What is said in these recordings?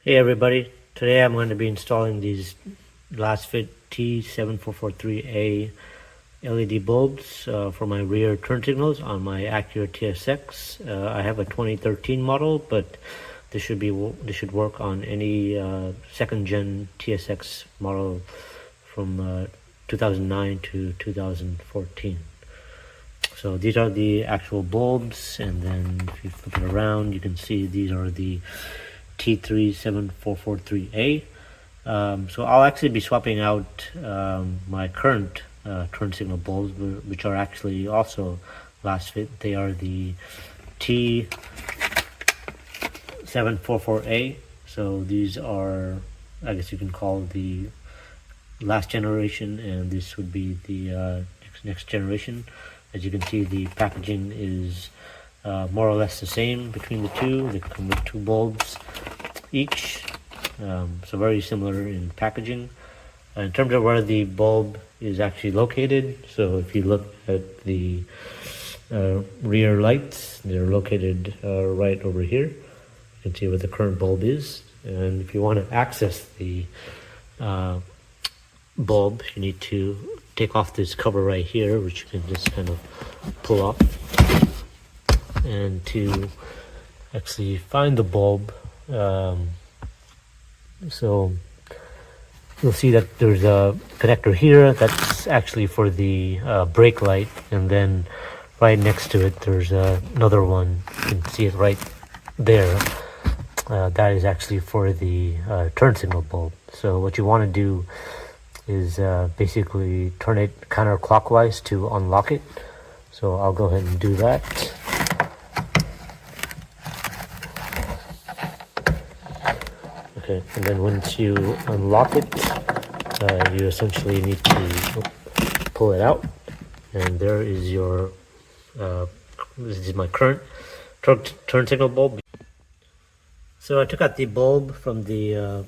Hey everybody, today I'm going to be installing these Lasfit T7443A LED bulbs for my rear turn signals on my Acura TSX. I have a 2013 model, but this should work on any second gen TSX model from 2009 to 2014. So these are the actual bulbs, and then if you flip it around, you can see these are the T37443A. So I'll actually be swapping out my current turn signal bulbs, which are actually also Lasfit. They are the T744A. So these are, I guess you can call the last generation, and this would be the next generation. As you can see, the packaging is more or less the same between the two. They come with two bulbs each, so very similar in packaging. In terms of where the bulb is actually located, so if you look at the rear lights, they're located right over here. You can see where the current bulb is, and if you want to access the bulb, you need to take off this cover right here, which you can just kind of pull off. And to actually find the bulb, so you'll see that there's a connector here that's actually for the brake light, and then right next to it there's another one. You can see it right there. That is actually for the turn signal bulb. So what you want to do is basically turn it counterclockwise to unlock it. So I'll go ahead and do that. Okay, and then once you unlock it, you essentially need to pull it out, and there is your this is my current turn signal bulb. So I took out the bulb from the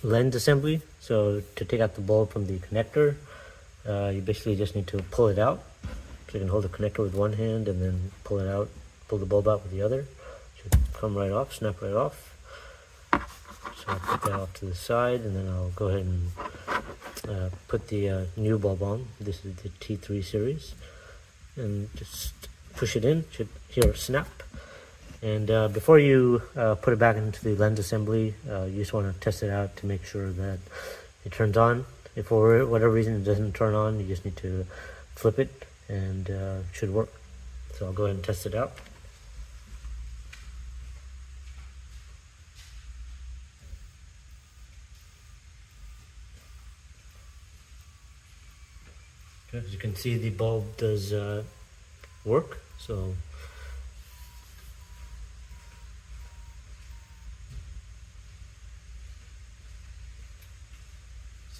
lens assembly. So to take out the bulb from the connector, you basically just need to pull it out. So you can hold the connector with one hand and then pull it out, pull the bulb out with the other. It should come right off, snap right off. So I'll put that off to the side, and then I'll go ahead and put the new bulb on. This is the T3 series, and just push it in. Should hear a snap. And before you put it back into the lens assembly, you just want to test it out to make sure that it turns on. If for whatever reason it doesn't turn on, you just need to flip it, and it should work. So I'll go ahead and test it out. As you can see, the bulb does work. So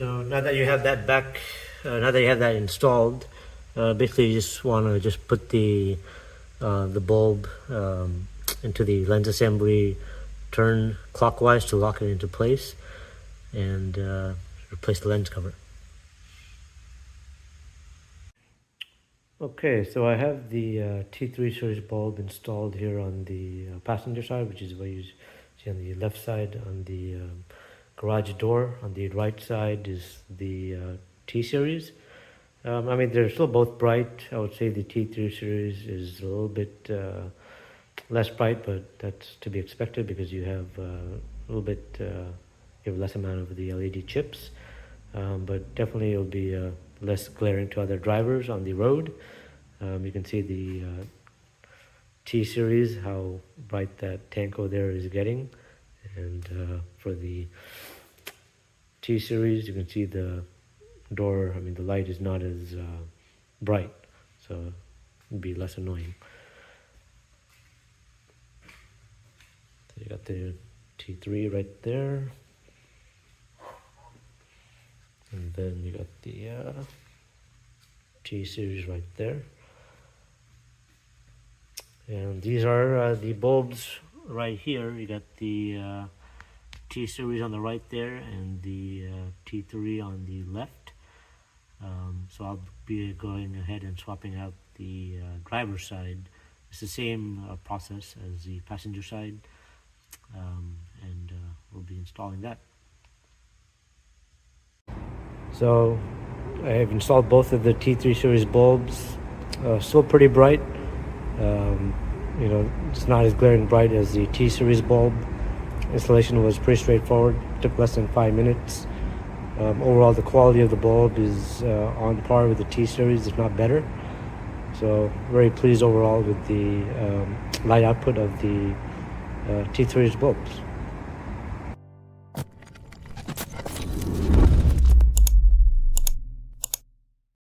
now that you have that back, now that you have that installed, basically you just want to just put the bulb into the lens assembly, turn clockwise to lock it into place, and replace the lens cover. Okay, so I have the T3 series bulb installed here on the passenger side, which is what you see on the left side on the garage door. On the right side is the T series. I mean, they're still both bright. I would say the T3 series is a little bit less bright, but that's to be expected because you have a little bit, you have less amount of the LED chips. But definitely it'll be less glaring to other drivers on the road. You can see the T series, how bright that tanko there is getting, and for the T series, you can see the door, I mean the light is not as bright, so it'd be less annoying. So you got the T3 right there, and then you got the T series right there. And these are the bulbs right here. You got the T series on the right there, and the T3 on the left. So I'll be going ahead and swapping out the driver's side. It's the same process as the passenger side, and we'll be installing that. So I have installed both of the T3 series bulbs. Still pretty bright. It's not as glaring bright as the T series bulb. Installation was pretty straightforward. Took less than 5 minutes. Overall, the quality of the bulb is on par with the T series, if not better. So very pleased overall with the light output of the T series bulbs.